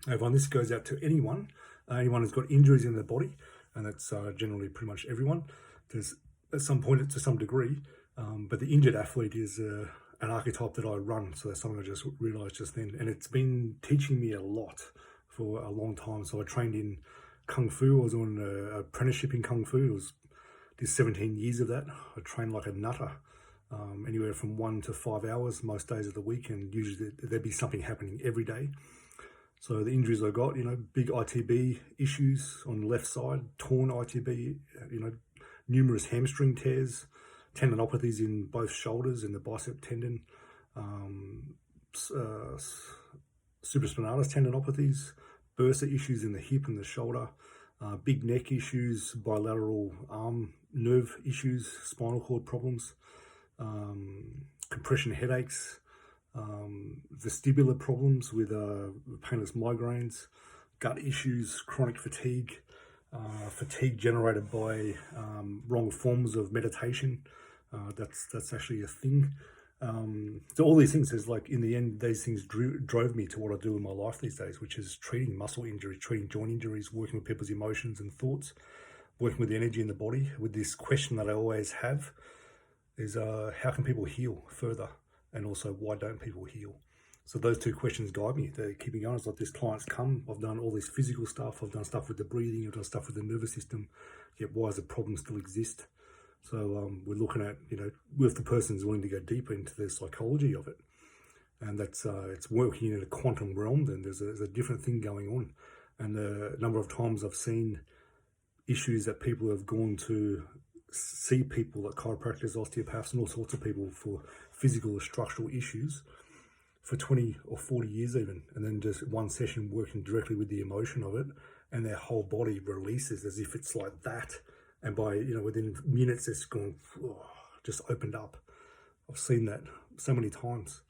Everyone, this goes out to anyone who's got injuries in their body, and that's generally pretty much everyone. There's at some point to some degree, but the injured athlete is an archetype that I run. So that's something I just realised just then, and it's been teaching me a lot for a long time. So I trained in Kung Fu. I was on an apprenticeship in Kung Fu. Did 17 years of that. I trained like a nutter, anywhere from 1 to 5 hours most days of the week, and usually there'd be something happening every day. So the injuries I got, big ITB issues on the left side, torn ITB, numerous hamstring tears, tendinopathies in both shoulders and the bicep tendon, supraspinatus tendinopathies, bursa issues in the hip and the shoulder, big neck issues, bilateral arm nerve issues, spinal cord problems, compression headaches, vestibular problems with painless migraines, gut issues, chronic fatigue, fatigue generated by wrong forms of meditation. That's actually a thing. So all these things is like, in the end, these things drove me to what I do in my life these days, which is treating muscle injuries, treating joint injuries, working with people's emotions and thoughts, working with the energy in the body, with this question that I always have is how can people heal further? And also, why don't people heal? So those two questions guide me. They keep me going. It's like this client's come, I've done all this physical stuff, I've done stuff with the breathing, I've done stuff with the nervous system, yet why does the problem still exist? So we're looking at, if the person's willing to go deeper into the psychology of it, and that's it's working in a quantum realm, then there's a different thing going on. And a number of times I've seen issues that people have gone to see people like chiropractors, osteopaths, and all sorts of people for physical or structural issues for 20 or 40 years even, and then just one session working directly with the emotion of it, and their whole body releases as if it's like that. And by, within minutes, it's gone, just opened up. I've seen that so many times.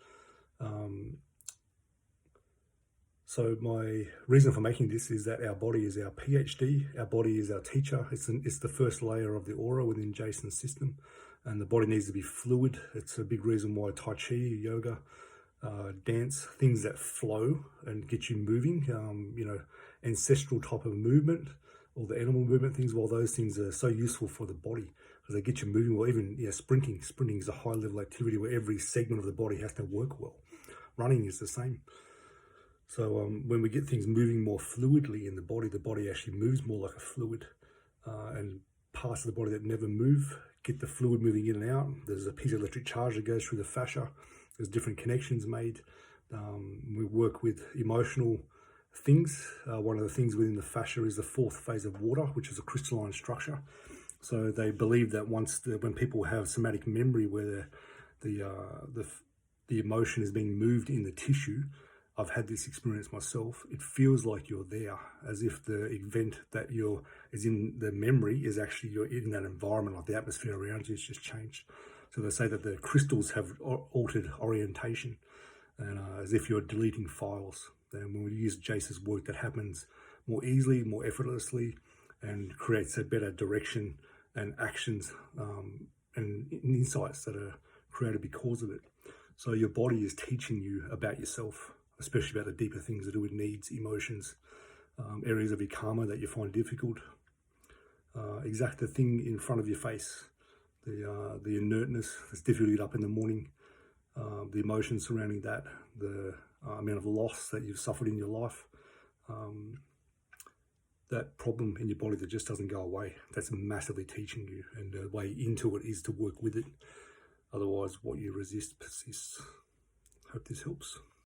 So my reason for making this is that our body is our PhD, our body is our teacher. It's the first layer of the aura within Jason's system, and the body needs to be fluid. It's a big reason why Tai Chi, yoga, dance, things that flow and get you moving, ancestral type of movement, or the animal movement things, while those things are so useful for the body because they get you moving. Well, even sprinting is a high level activity where every segment of the body has to work well. Running is the same. So when we get things moving more fluidly in the body actually moves more like a fluid, and parts of the body that never move get the fluid moving in and out. There's a piezoelectric charge that goes through the fascia. There's different connections made. We work with emotional things. One of the things within the fascia is the fourth phase of water, which is a crystalline structure. So they believe that when people have somatic memory where the emotion is being moved in the tissue, I've had this experience myself. It feels like you're there, as if the event that is in the memory is actually you're in that environment, like the atmosphere around you has just changed. So they say that the crystals have altered orientation, and as if you're deleting files. And when we use Jason's work, that happens more easily, more effortlessly, and creates a better direction and actions and insights that are created because of it. So your body is teaching you about yourself, especially about the deeper things to do with needs, emotions, areas of your karma that you find difficult. Exact the thing in front of your face, the inertness, that's difficult to get up in the morning, the emotions surrounding that, the amount of loss that you've suffered in your life, that problem in your body that just doesn't go away. That's massively teaching you, and the way into it is to work with it. Otherwise, what you resist persists. Hope this helps.